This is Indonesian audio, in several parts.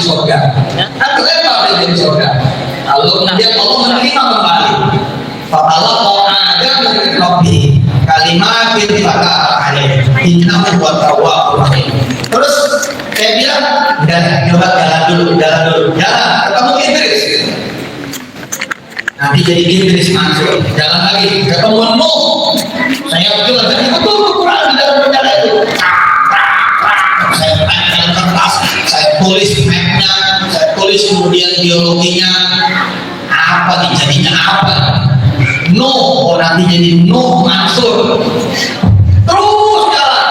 surga. Kan kelihatan di surga. Lalu kemudian Allah menerima kembali. Fatallah ada dari Rabbi kalimat faka alaih innahu huwa tawwabur rahim. Terus saya bilang, udah coba jalan, ketemu Idris. Nanti jadi Idris Mansur, jalan lagi, ketemu Nuh. Saya betul Quran di dalam perjalanan itu. Saya pegang kertas, saya tulis mapnya, saya tulis kemudian biologinya, apa jadinya apa. Nuh, nanti jadi Nuh Mansur. Terus jalan.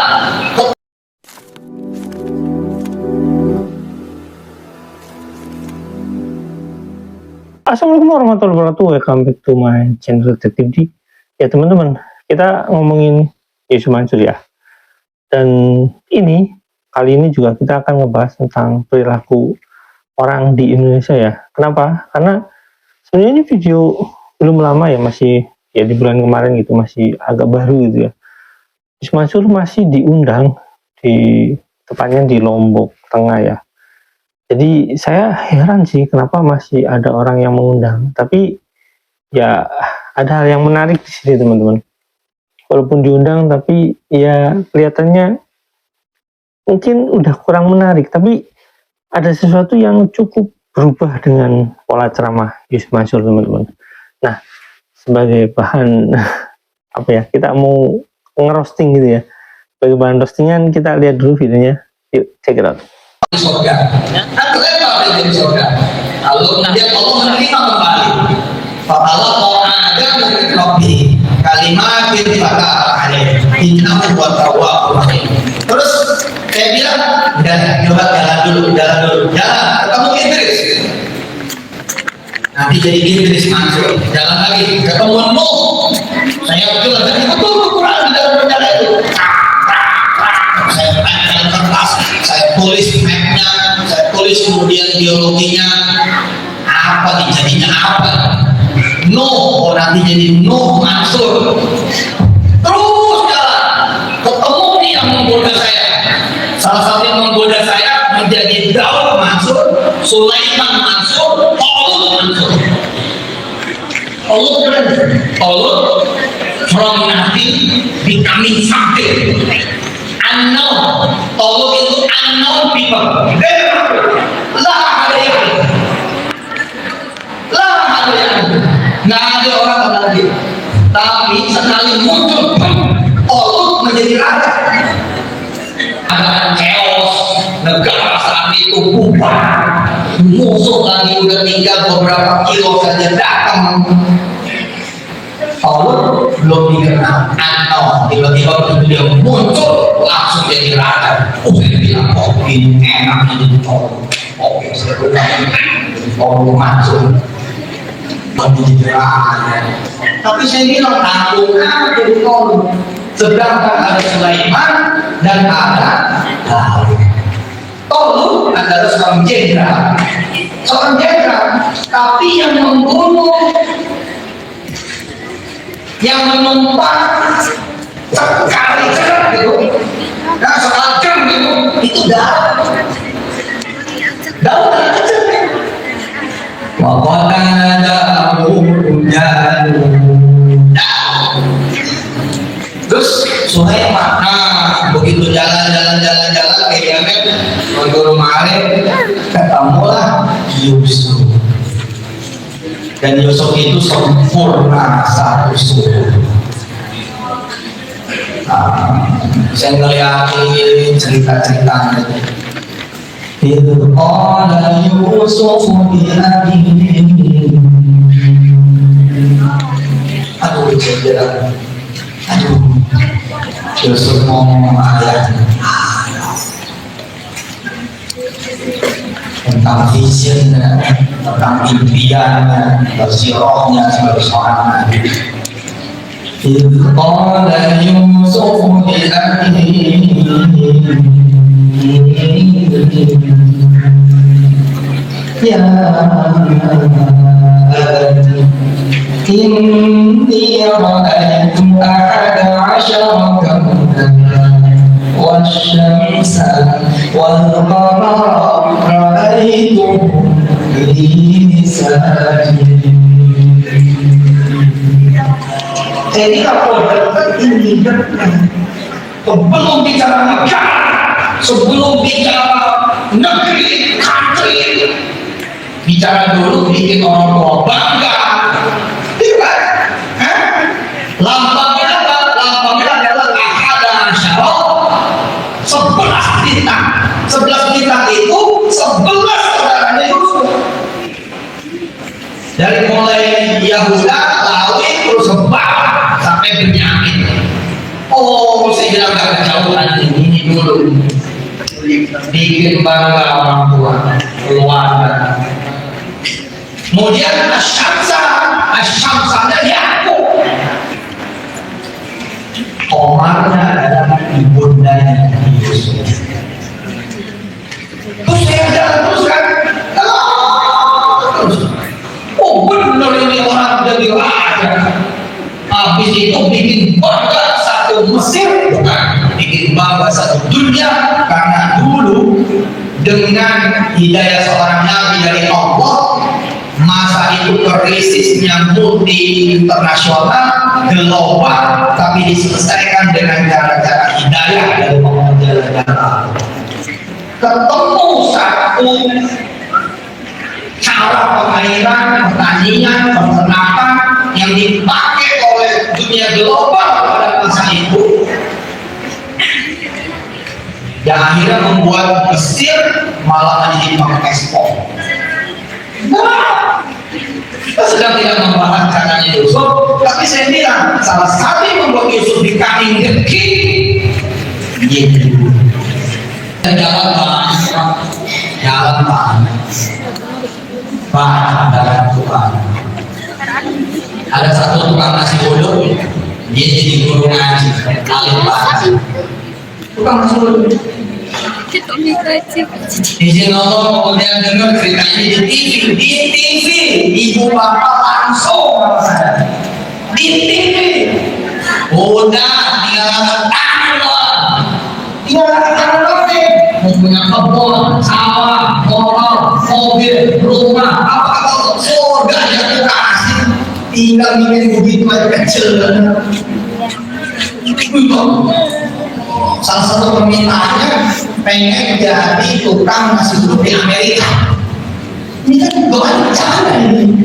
Assalamualaikum warahmatullahi wabarakatuh. Welcome back to my channel Detektif D. Ya teman-teman, kita ngomongin Yusuf Mansur ya. Dan kali ini juga kita akan ngebahas tentang perilaku orang di Indonesia ya. Kenapa? Karena sebenarnya ini video belum lama ya, masih ya di bulan kemarin gitu, masih agak baru gitu ya. Yusuf Mansur masih diundang tepatnya di Lombok Tengah ya. Jadi saya heran sih kenapa masih ada orang yang mengundang. Tapi ya ada hal yang menarik di sini teman-teman. Walaupun diundang tapi ya kelihatannya mungkin udah kurang menarik. Tapi ada sesuatu yang cukup berubah dengan pola ceramah Yusuf Mansur teman-teman. Nah, sebagai bahan apa ya, kita mau ngerosting gitu ya. Sebagai bahan roastingan kita lihat dulu videonya. Yuk, check it out. Di surga. Kan kelihatan di surga. Lalu kemudian Allah menerima kembali. Fatallah ada dari Rabbi kalimat faka alaih innahu huwa tawwabur rahim. Terus saya bilang, udah coba jalan, ketemu Idris. Nanti jadi Idris Mansur, jalan lagi, ketemu Nuh. Saya betul Quran di dalam perjalanan itu. Saya pegang kertas, saya tulis mapnya, saya tulis kemudian biologinya, apa jadinya apa. Nuh, nanti jadi Nuh Mansur. Terus jalan, ketemu nih yang menggoda saya. Salah satu yang menggoda saya menjadi Daud Mansur, Sulaiman Mansur, Talut Mansur. Talut from nothing becoming something. Unknown. Talut itu unknown people. Lah ada yang nggak ada orang lagi. Tapi sekali muncul, Talut menjadi raja. Ada chaos, negara saat itu bubar, musuh lagi udah tinggal beberapa kilo saja datang. Talut belum dikenal, tiba-tiba dia muncul langsung jadi raja. Saya bilang, ini enak ini Talut. Oke, saya bilang, Talut Mansur menjadi raja. Tapi saya bilang tanggung aja di Talut. Sedangkan ada Sulaiman dan ada Daud. Talut adalah seorang jenderal, tapi yang membunuh, yang menumpang sekali gitu, dan sekali gitu, itu Daud aja. Waktu ada terus Sulaiman, nah begitu jalan kayak Yamen ke rumah Arif, ketemulah Yusuf. Dan Yusuf itu sempurna satu suku. Saya ngeliatin cerita-ceritanya. Itu qala Yusuf li abihi. Aduh, jalan. Aduh, Yusuf ngomong ayatnya tentang vision, tentang impiannya, basirohnya sebagai seorang nabi. Idh qala Yusuf li abihi ya inni ra'aytu ahada 'ashara kawkaban wasyamsa والقمر رأيته لي ساجدا. Jadi kalau dekat ini dekat. Sebelum bicara negara, sebelum bicara negeri, country, bicara dulu bikin orang tua bangga. Iya kan? Lambangnya apa? Lambangnya adalah ahada asyara, 11 bintang. 11 bintang itu 11 saudaranya Yusuf. Dari mulai Yahuda, Lawi, terus Sebab sampai Benyamin. Oh, saya bilang gak kejauhan ini dulu. Bikin bangga orang tua, keluarga. Kemudian Asyamsanya Yakub. Omarnya adalah ibundanya Yusuf. Terus saya jalan terus kan, terus. Oh benar ini orang jadi raja. Habis itu bikin bangga satu Mesir, bukan bikin bangga satu dunia, karena dulu dengan hidayah seorang nabi dari Allah, masa itu krisisnya multi internasional, global, tapi diselesaikan dengan cara-cara hidayah dari Allah Jalla Jalla. Ketemu satu cara pengairan, pertanian, peternakan yang dipakai oleh dunia global pada masa itu, yang akhirnya membuat Mesir malah menjadi pengekspor. Nah, kita sedang tidak membahas caranya Yusuf, tapi saya bilang salah satu yang membuat Yusuf di kain geki, yaitu jalan Pak dalam Tuhan. Ada satu tukang nasi bodong, dia jadi guru ngaji, alim banget. Tukang nasi bodong. Izin Allah, kemudian dengar ceritanya di TV, ibu bapak langsung di TV. Udah tinggal tangan lagi, punya kebun, sawah, motor, mobil, rumah, apa surga yang kasih. Tinggal bikin begitu aja kecil. Salah satu permintaannya pengen jadi tukang nasi uduk di Amerika. Ini kan doanya bercanda ini.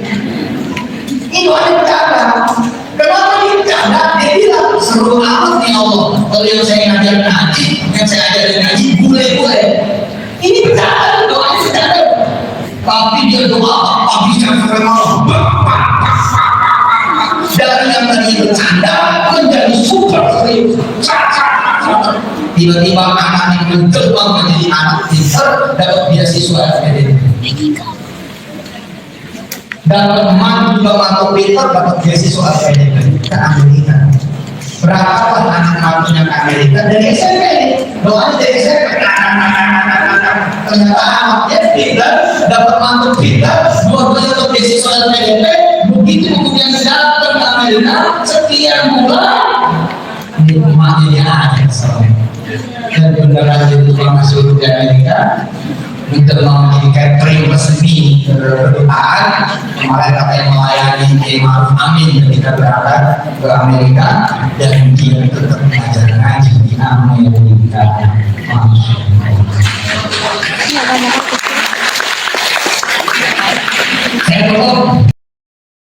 Ini doanya bercanda. Kenapa dia bercanda? Dia bilang seru amat nih Allah. Kalau yang saya ngajar ngaji, yang saya ajarin ngaji boleh. Ini bercanda, doanya bercanda. Tapi dia doa habiskan sampai malam. Dari yang tadi bercanda menjadi super serius. Tiba-tiba anaknya menjebak menjadi anak pintar, dapat beasiswa SPDP. Dan teman juga mantu pintar dapat beasiswa SPDP ke Amerika. Berapa anak mantunya ke Amerika dari SMP? Doanya dari SMP. Ternyata anaknya pintar, dapat mantu pintar, dua-duanya dapat beasiswa SPDP. Begitu kemudian datang ke Amerika sekian bulan, nikmatnya dia ada dan beneran jadi tukang nasi uduk di Amerika, untuk menjadi catering resmi kedutaan. Kemarin katanya melayani Kiai Ma'ruf Amin ketika berangkat ke Amerika, dan dia tetap mengajar ngaji di Amerika.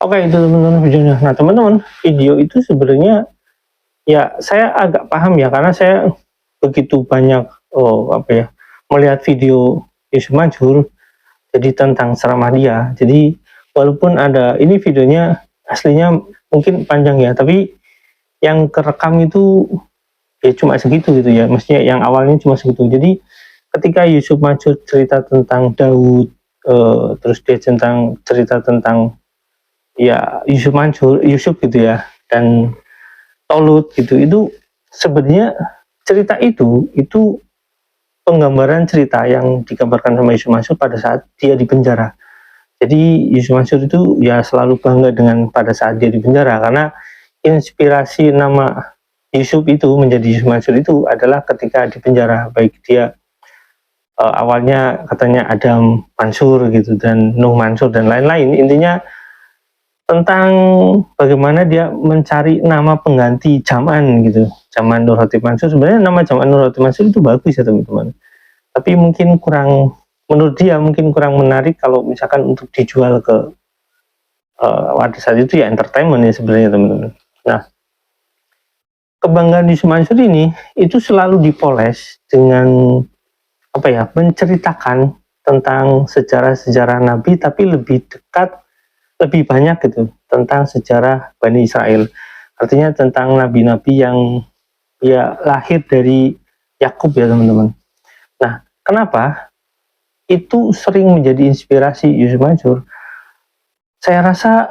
Oke, itu teman-teman videonya. Nah teman-teman, video itu sebenarnya ya saya agak paham ya, karena saya begitu banyak melihat video Yusuf Mansur jadi tentang ceramah dia. Jadi walaupun ada ini videonya aslinya mungkin panjang ya, tapi yang kerekam itu ya cuma segitu gitu ya, maksudnya yang awalnya cuma segitu. Jadi ketika Yusuf Mansur cerita tentang Daud, terus dia cerita tentang ya Yusuf gitu ya, dan Tolut gitu, itu sebenarnya cerita itu penggambaran cerita yang digambarkan sama Yusuf Mansur pada saat dia di penjara. Jadi Yusuf Mansur itu ya selalu bangga dengan pada saat dia di penjara, karena inspirasi nama Yusuf itu menjadi Yusuf Mansur itu adalah ketika di penjara, baik dia awalnya katanya Adam Mansur gitu dan Nuh Mansur dan lain-lain. Intinya tentang bagaimana dia mencari nama pengganti Jaman gitu. Jaman Nur Hoti Mansur, sebenarnya nama Jaman Nur Hoti Mansur itu bagus ya teman-teman. Tapi mungkin kurang, menurut dia mungkin kurang menarik kalau misalkan untuk dijual ke pada saat itu ya entertainment ya sebenarnya teman-teman. Nah, kebanggaan Yusuf Mansur ini itu selalu dipoles dengan apa ya, menceritakan tentang sejarah-sejarah Nabi tapi lebih dekat, lebih banyak gitu tentang sejarah Bani Israel. Artinya tentang nabi-nabi yang ya lahir dari Yakub ya teman-teman. Nah, kenapa itu sering menjadi inspirasi Yusuf Mansur? Saya rasa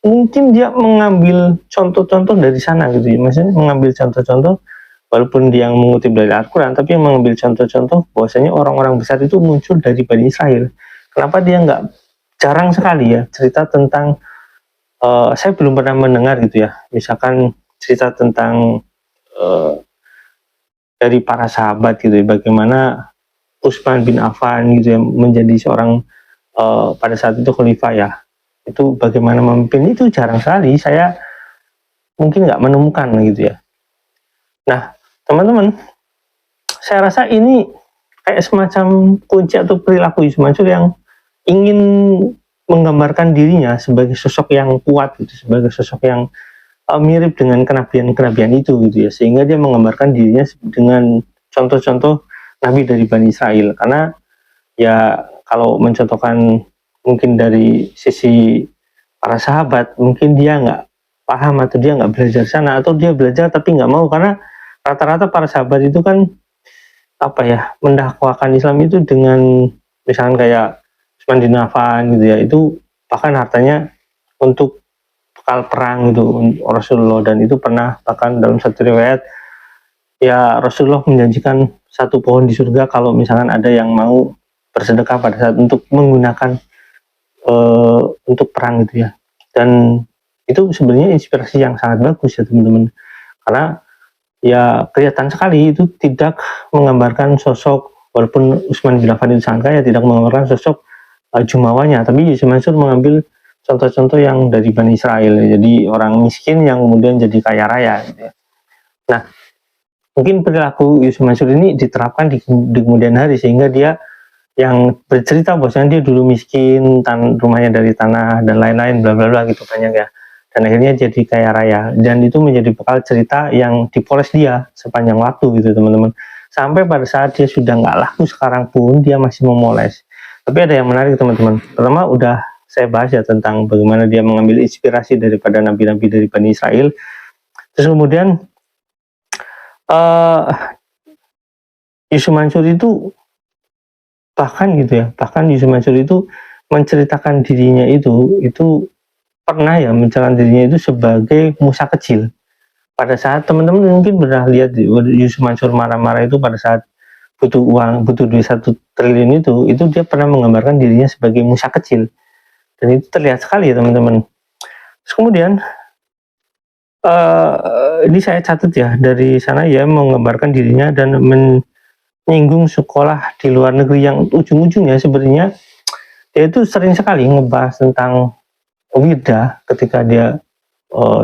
mungkin dia mengambil contoh-contoh dari sana gitu ya, maksudnya mengambil contoh-contoh walaupun dia yang mengutip dari Al-Quran, tapi yang mengambil contoh-contoh bahwasanya orang-orang besar itu muncul dari Bani Israel. Kenapa dia nggak, jarang sekali ya cerita tentang, saya belum pernah mendengar gitu ya, misalkan cerita tentang dari para sahabat gitu ya, bagaimana Utsman bin Affan gitu ya menjadi seorang pada saat itu khalifah ya, itu bagaimana memimpin, itu jarang sekali, saya mungkin nggak menemukan gitu ya. Nah teman-teman, saya rasa ini kayak semacam kunci atau perilaku Yusuf Mansur yang ingin menggambarkan dirinya sebagai sosok yang kuat gitu, sebagai sosok yang mirip dengan kenabian-kenabian itu gitu ya, sehingga dia menggambarkan dirinya dengan contoh-contoh nabi dari Bani Israel. Karena ya kalau mencontohkan mungkin dari sisi para sahabat, mungkin dia nggak paham atau dia nggak belajar sana, atau dia belajar tapi nggak mau, karena rata-rata para sahabat itu kan apa ya, mendakwakan Islam itu dengan misalkan kayak Utsman bin Affan gitu ya, itu bahkan hartanya untuk bekal perang gitu Rasulullah, dan itu pernah bahkan dalam satu riwayat ya Rasulullah menjanjikan satu pohon di surga kalau misalkan ada yang mau bersedekah pada saat untuk menggunakan untuk perang gitu ya. Dan itu sebenarnya inspirasi yang sangat bagus ya teman-teman, karena ya kelihatan sekali itu tidak menggambarkan sosok, walaupun Utsman bin Affan itu sangat kaya, tidak menggambarkan sosok jumawanya, tapi Yusuf Mansur mengambil contoh-contoh yang dari Bani Israel, jadi orang miskin yang kemudian jadi kaya raya gitu ya. Nah, mungkin perilaku Yusuf Mansur ini diterapkan di kemudian hari, sehingga dia yang bercerita bahwasanya dia dulu miskin, rumahnya dari tanah dan lain-lain bla bla bla gitu banyak ya, dan akhirnya jadi kaya raya, dan itu menjadi bekal cerita yang dipoles dia sepanjang waktu gitu teman-teman, sampai pada saat dia sudah nggak laku sekarang pun dia masih memoles. Tapi ada yang menarik teman-teman, pertama udah saya bahas ya tentang bagaimana dia mengambil inspirasi daripada nabi-nabi dari Bani Israel. Terus kemudian Yusuf Mansur itu bahkan gitu ya, bahkan Yusuf Mansur itu menceritakan dirinya itu pernah ya menceritakan dirinya itu sebagai Musa kecil. Pada saat teman-teman mungkin pernah lihat Yusuf Mansur marah-marah itu pada saat butuh uang, butuh duit 1 triliun itu dia pernah menggambarkan dirinya sebagai Musa kecil, dan itu terlihat sekali ya teman-teman. Terus kemudian ini saya catat ya, dari sana ya menggambarkan dirinya dan menyinggung sekolah di luar negeri yang ujung-ujungnya sebenarnya dia itu sering sekali ngebahas tentang wirda ketika dia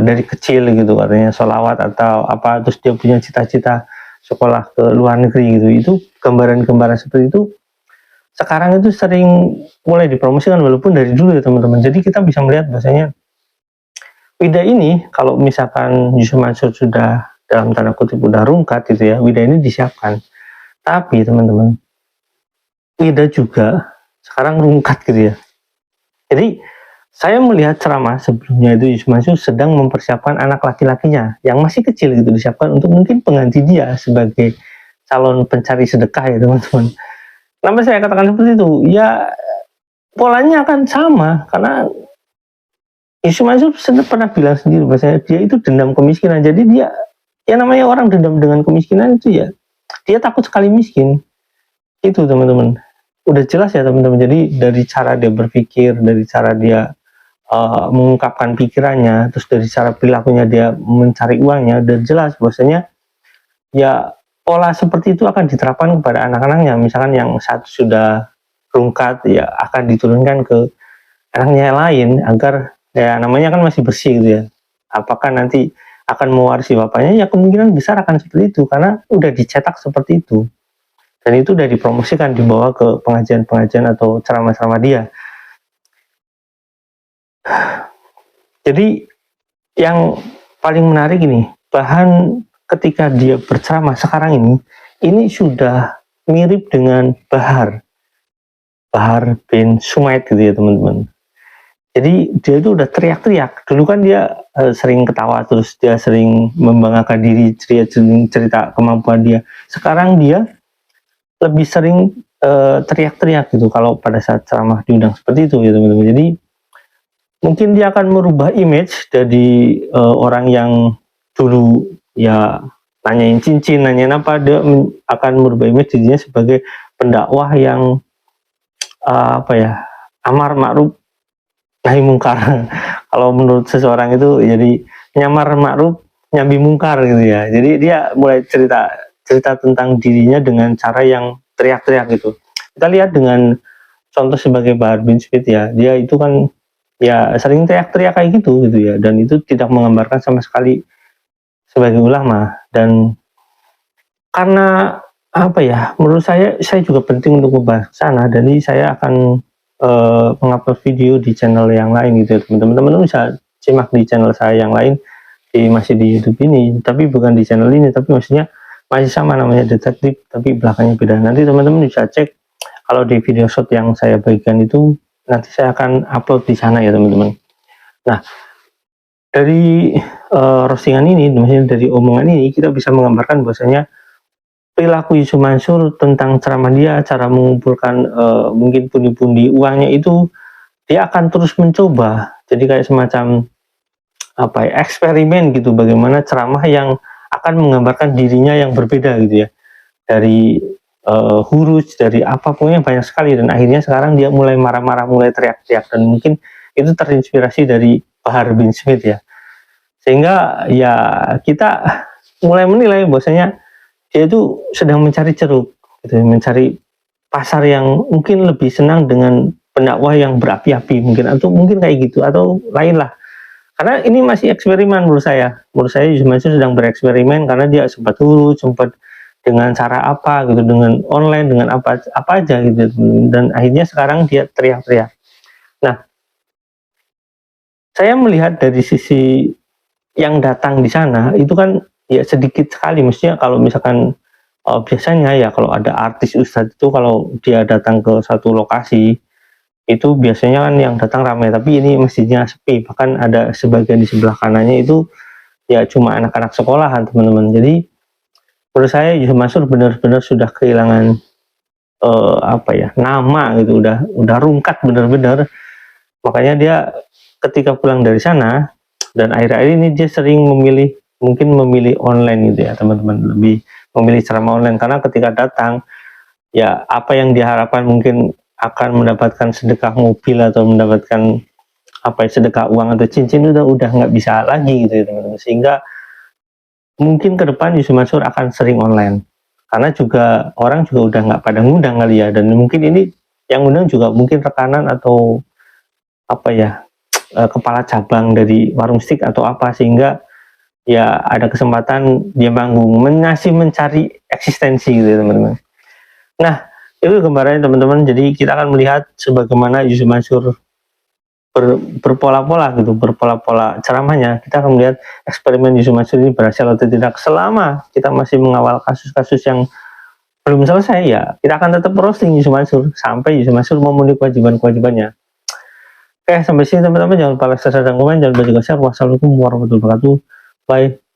dari kecil gitu, katanya sholawat atau apa, terus dia punya cita-cita sekolah ke luar negeri gitu. Itu gambaran-gambaran seperti itu sekarang itu sering mulai dipromosikan, walaupun dari dulu ya teman-teman. Jadi kita bisa melihat bahwasanya wirda ini kalau misalkan Yusuf Mansur sudah dalam tanda kutip udah rungkat gitu ya, wirda ini disiapkan. Tapi teman-teman, wirda juga sekarang rungkat gitu ya. Jadi saya melihat ceramah sebelumnya itu Yusuf Mansur sedang mempersiapkan anak laki-lakinya yang masih kecil gitu, disiapkan untuk mungkin pengganti dia sebagai calon pencari sedekah ya teman-teman. Kenapa saya katakan seperti itu? Ya polanya akan sama, karena Yusuf Mansur pernah bilang sendiri bahwasanya dia itu dendam kemiskinan. Jadi dia, ya namanya orang dendam dengan kemiskinan itu ya, dia takut sekali miskin. Itu teman-teman. Udah jelas ya teman-teman. Jadi dari cara dia berpikir, dari cara dia mengungkapkan pikirannya, terus dari cara perilakunya dia mencari uangnya, dan jelas bahwasanya ya pola seperti itu akan diterapkan kepada anak-anaknya. Misalkan yang satu sudah rungkat, ya akan diturunkan ke anaknya yang lain agar ya namanya kan masih bersih gitu ya. Apakah nanti akan mewarisi bapaknya? Ya kemungkinan besar akan seperti itu karena udah dicetak seperti itu. Dan itu udah dipromosikan, dibawa ke pengajian-pengajian atau ceramah-ceramah dia. Jadi yang paling menarik ini, bahan ketika dia berceramah sekarang ini sudah mirip dengan Bahar bin Sumaid gitu ya teman-teman. Jadi dia itu udah teriak-teriak. Dulu kan dia sering ketawa, terus dia sering membanggakan diri, cerita kemampuan dia. Sekarang dia lebih sering teriak-teriak gitu kalau pada saat ceramah diundang seperti itu ya teman-teman. Jadi mungkin dia akan merubah image dari orang yang dulu ya nanyain cincin, nanyain apa, dia akan merubah image dirinya sebagai pendakwah yang apa ya, amar ma'ruf nahi mungkar. Kalau menurut seseorang itu jadi nyamar ma'ruf nyambi mungkar gitu ya. Jadi dia mulai cerita tentang dirinya dengan cara yang teriak-teriak gitu. Kita lihat dengan contoh sebagai Bahar bin Smith ya, dia itu kan ya sering teriak-teriak kayak gitu ya, dan itu tidak menggambarkan sama sekali sebagai ulama. Dan karena apa ya, menurut saya juga penting untuk membahas sana, jadi saya akan mengupload video di channel yang lain gitu ya. Teman-teman bisa simak di channel saya yang lain, masih di YouTube ini, tapi bukan di channel ini, tapi maksudnya masih sama namanya detektif, tapi belakangnya beda. Nanti teman-teman bisa cek kalau di video shot yang saya bagikan itu, nanti saya akan upload di sana ya teman-teman. Nah, dari roastingan ini, maksudnya dari omongan ini, kita bisa menggambarkan bahwasanya perilaku Yusuf Mansur tentang ceramah dia, cara mengumpulkan mungkin pundi-pundi uangnya itu, dia akan terus mencoba. Jadi kayak semacam apa ya, eksperimen gitu, bagaimana ceramah yang akan menggambarkan dirinya yang berbeda gitu ya, dari huruf, dari apapun yang banyak sekali. Dan akhirnya sekarang dia mulai marah-marah, mulai teriak-teriak, dan mungkin itu terinspirasi dari Bahar bin Smith ya, sehingga ya kita mulai menilai bahwasanya dia itu sedang mencari ceruk gitu, mencari pasar yang mungkin lebih senang dengan pendakwah yang berapi-api mungkin, atau mungkin kayak gitu, atau lain lah. Karena ini masih eksperimen menurut saya Yusuf Mansur sedang bereksperimen, karena dia sempat huruf, sempat dengan cara apa gitu, dengan online, dengan apa aja gitu, dan akhirnya sekarang dia teriak-teriak. Nah, saya melihat dari sisi yang datang di sana itu kan ya sedikit sekali. Mestinya kalau misalkan biasanya ya kalau ada artis ustadz itu, kalau dia datang ke satu lokasi itu biasanya kan yang datang ramai, tapi ini masjidnya sepi, bahkan ada sebagian di sebelah kanannya itu ya cuma anak-anak sekolahan teman-teman. Jadi menurut saya Yusuf Mansur benar-benar sudah kehilangan apa ya, nama gitu, udah rungkat benar-benar. Makanya dia ketika pulang dari sana, dan akhir-akhir ini dia sering mungkin memilih online gitu ya teman-teman, lebih memilih ceramah online, karena ketika datang ya apa yang diharapkan mungkin akan mendapatkan sedekah mobil atau mendapatkan apa ya, sedekah uang atau cincin, udah nggak bisa lagi gitu ya teman-teman. Sehingga mungkin ke depan Yusuf Mansur akan sering online, karena juga orang juga udah nggak pada ngundang kali ya, dan mungkin ini yang ngundang juga mungkin rekanan atau apa ya, kepala cabang dari warung stik atau apa, sehingga ya ada kesempatan dia manggung, masih mencari eksistensi gitu ya teman-teman. Nah, itu gambarannya teman-teman. Jadi kita akan melihat sebagaimana Yusuf Mansur berpola-pola gitu, berpola-pola ceramahnya. Kita akan melihat eksperimen Yusuf Mansur ini berhasil atau tidak. Selama kita masih mengawal kasus-kasus yang belum selesai, ya kita akan tetap roasting Yusuf Mansur sampai Yusuf Mansur memenuhi kewajiban-kewajibannya. Oke, sampai sini teman-teman. Jangan lupa like, subscribe, dan komen. Jangan lupa juga share. Wassalamualaikum warahmatullahi wabarakatuh. Bye.